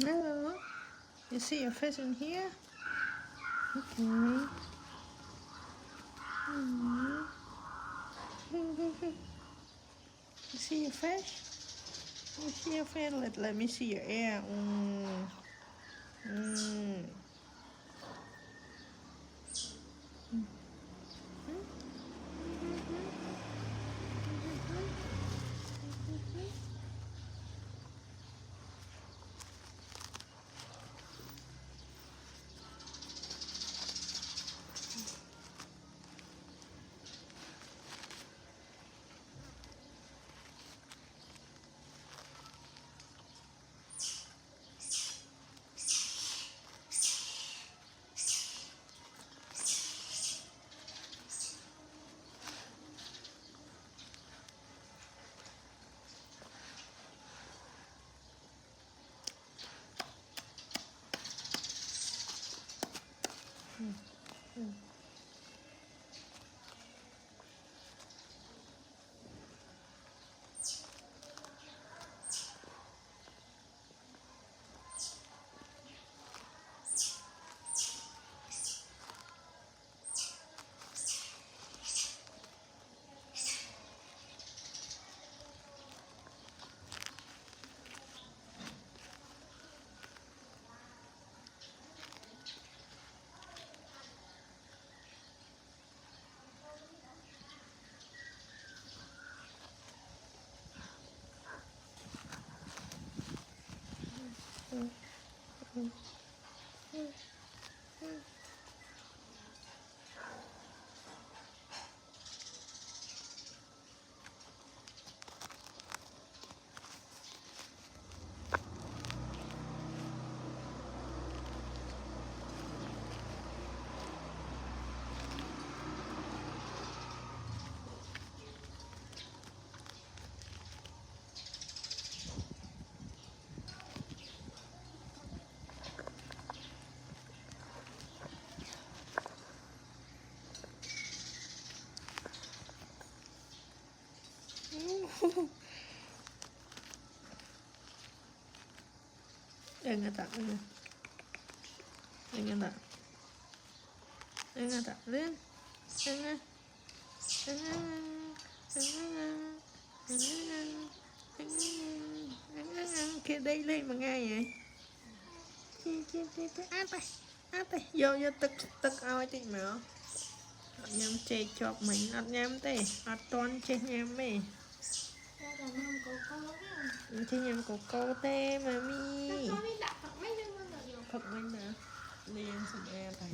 Hello. You see your face in here? Okay. You see your face? You see your face? Let me see your ear. Đừng tak Đừng tak Đừng tak lên Kia đây lên mà ngay vậy. Át đây vô tức ao tí mà nhâm chê chọc mình ọt nhâm tê ọt toan chê nhâm mê chê nhâm của cô tê mà mi Phật mình nè liền sụp e tay